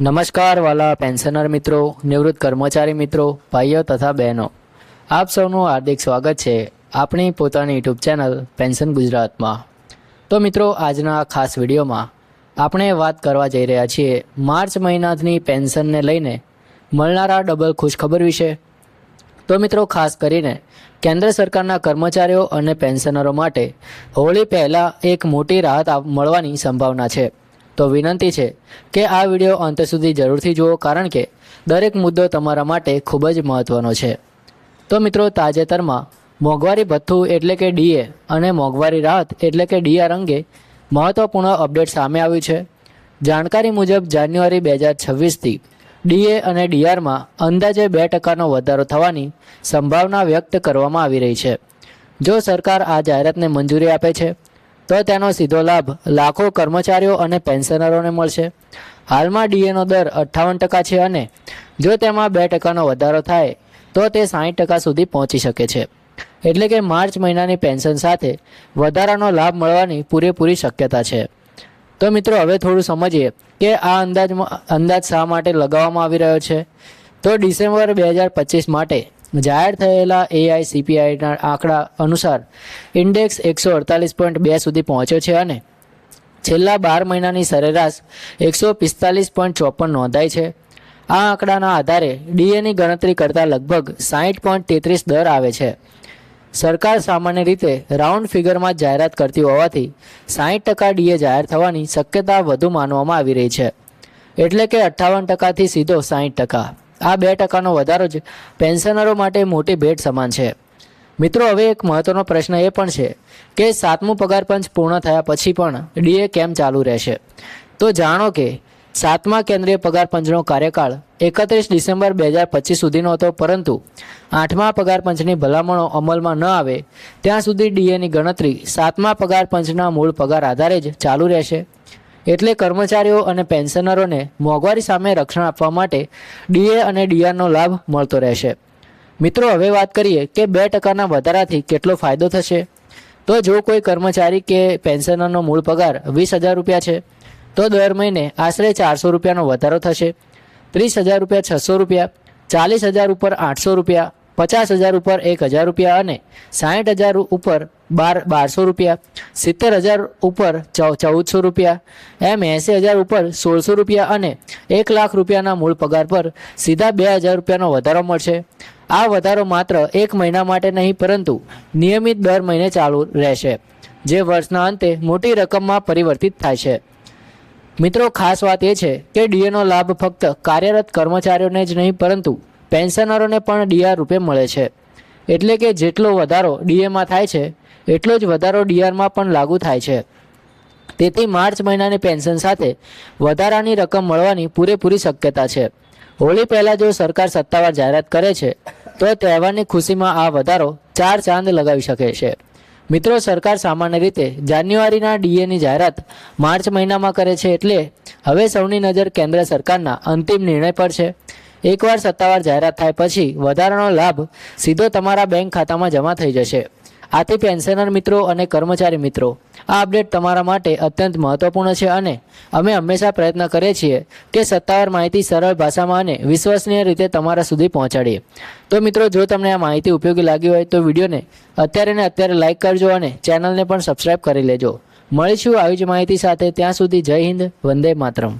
નમસ્કાર વાલા પેન્શનર મિત્રો, નિવૃત્ત કર્મચારી મિત્રો, ભાઈઓ તથા બહેનો, આપ સૌનું હાર્દિક સ્વાગત છે આપણી પોતાની યુટ્યુબ ચેનલ પેન્શન ગુજરાતમાં। તો મિત્રો, આજના આ ખાસ વિડીયોમાં આપણે વાત કરવા જઈ રહ્યા છીએ માર્ચ મહિનાની પેન્શનને લઈને મળનારા ડબલ ખુશખબર વિશે। તો મિત્રો, ખાસ કરીને કેન્દ્ર સરકારના કર્મચારીઓ અને પેન્શનરો માટે હોળી પહેલાં એક મોટી રાહત મળવાની સંભાવના છે। તો વિનંતી છે કે આ વિડીયો અંત સુધી જરૂરથી જુઓ, કારણ કે દરેક મુદ્દો તમારા માટે ખૂબ જ મહત્ત્વનો છે। તો મિત્રો, તાજેતરમાં મોંઘવારી ભથ્થું એટલે કે ડીએ અને મોંઘવારી રાહત એટલે કે ડીઆર અંગે મહત્ત્વપૂર્ણ અપડેટ સામે આવ્યું છે। જાણકારી મુજબ જાન્યુઆરી 2026થી ડીએ અને ડીઆરમાં અંદાજે 2%નો વધારો થવાની સંભાવના વ્યક્ત કરવામાં આવી રહી છે। જો સરકાર આ જાહેરાતને મંજૂરી આપે છે તો તેનો સીધો લાભ લાખો કર્મચારીઓ અને પેન્શનરોને મળશે। હાલમાં ડીએનો દર 58% છે અને જો તેમાં 2%નો વધારો થાય તો તે 60% સુધી પહોંચી શકે છે। એટલે કે માર્ચ મહિનાની પેન્શન સાથે વધારાનો લાભ મળવાની પૂરેપૂરી શક્યતા છે। તો મિત્રો, હવે થોડું સમજીએ કે આ અંદાજ શા માટે લગાવવામાં આવી રહ્યો છે। તો ડિસેમ્બર 2025 માટે જાહેર થયેલા એઆઈસીપીઆઈના આંકડા અનુસાર ઇન્ડેક્સ 148.2 સુધી પહોંચ્યો છે અને છેલ્લા 12 મહિનાની સરેરાશ 145.54 નોંધાઈ છે। આ આંકડાના આધારે ડીએની ગણતરી કરતાં લગભગ 60.33 દર આવે છે। સરકાર સામાન્ય રીતે રાઉન્ડ ફિગરમાં જાહેરાત કરતી હોવાથી 60% ડીએ જાહેર થવાની શક્યતા વધુ માનવામાં આવી રહી છે। એટલે કે 58%થી સીધો 60%। આ 2%નો વધારો જ પેન્શનરો માટે મોટી ભેટ સમાન છે। મિત્રો, હવે એક મહત્વનો પ્રશ્ન એ પણ છે કે 7મું પગાર પંચ પૂર્ણ થયા પછી પણ ડીએ કેમ ચાલુ રહેશે। તો જાણો કે 7મા કેન્દ્રીય પગાર પંચનો કાર્યકાળ 31 ડિસેમ્બર 2025 સુધીનો હતો, પરંતુ 8મા પગાર પંચની ભલામણો અમલમાં ન આવે ત્યાં સુધી ડીએની ગણતરી 7મા પગાર પંચના મૂળ પગાર આધારે જ ચાલુ રહેશે। એટલે કર્મચારીઓ અને પેન્શનરોને મોંઘવારી સામે રક્ષણ આપવા માટે ડીએ અને ડીઆરનો લાભ મળતો રહેશે। મિત્રો, હવે વાત કરીએ કે 2%ના વધારાથી કેટલો ફાયદો થશે। તો જો કોઈ કર્મચારી કે પેન્શનરનો મૂળ પગાર 20,000 રૂપિયા છે તો દર મહિને આશરે 400 રૂપિયાનો વધારો થશે। 30,000 રૂપિયા 600 રૂપિયા, 40,000 ઉપર 800 રૂપિયા, 50,000 ઉપર 1,000 રૂપિયા અને 60,000 ઉપર 1,200 રૂપિયા, 70,000 ઉપર 1,400 રૂપિયા, એમ 80,000 ઉપર 1,600 રૂપિયા અને 1 લાખ રૂપિયાના મૂળ પગાર પર સીધા 2,000 રૂપિયાનો વધારો મળશે। આ વધારો માત્ર એક મહિના માટે નહીં, પરંતુ નિયમિત દર મહિને ચાલુ રહેશે, જે વર્ષના અંતે મોટી રકમમાં પરિવર્તિત થાય છે। મિત્રો, ખાસ વાત એ છે કે ડીએનો લાભ ફક્ત કાર્યરત કર્મચારીઓને જ નહીં, પરંતુ પેન્શનરોને પણ ડીઆર રૂપે મળે છે। એટલે કે જેટલો વધારો ડીએમાં થાય છે એટલો જ વધારો ડીઆરમાં પણ લાગુ થાય છે। તેથી માર્ચ મહિનાની પેન્શન સાથે વધારાની રકમ મળવાની પૂરેપૂરી શક્યતા છે। હોળી પહેલાં જો સરકાર સત્તાવાર જાહેરાત કરે છે તો તહેવારની ખુશીમાં આ વધારો 4 ચાંદ લગાવી શકે છે। મિત્રો, સરકાર સામાન્ય રીતે જાન્યુઆરીના ડીએની જાહેરાત માર્ચ મહિનામાં કરે છે, એટલે હવે સૌની નજર કેન્દ્ર સરકારના અંતિમ નિર્ણય પર છે। એકવાર સત્તાવાર જાહેરાત થાય પછી વધારાનો લાભ સીધો તમારા બેંક ખાતામાં જમા થઈ જશે। આથી પેન્શનર મિત્રો અને કર્મચારી મિત્રો, આ અપડેટ તમારા માટે અત્યંત મહત્વપૂર્ણ છે અને અમે હંમેશા પ્રયત્ન કરીએ છીએ કે સત્તાવાર માહિતી સરળ ભાષામાં અને વિશ્વસનીય રીતે તમારા સુધી પહોંચાડીએ। તો મિત્રો, જો તમને આ માહિતી ઉપયોગી લાગી હોય તો વિડીયોને અત્યારે લાઇક કરજો અને ચેનલને પણ સબસ્ક્રાઈબ કરી લેજો। મળીશું આવી જ માહિતી સાથે, ત્યાં સુધી જય હિન્દ, વંદે માતરમ।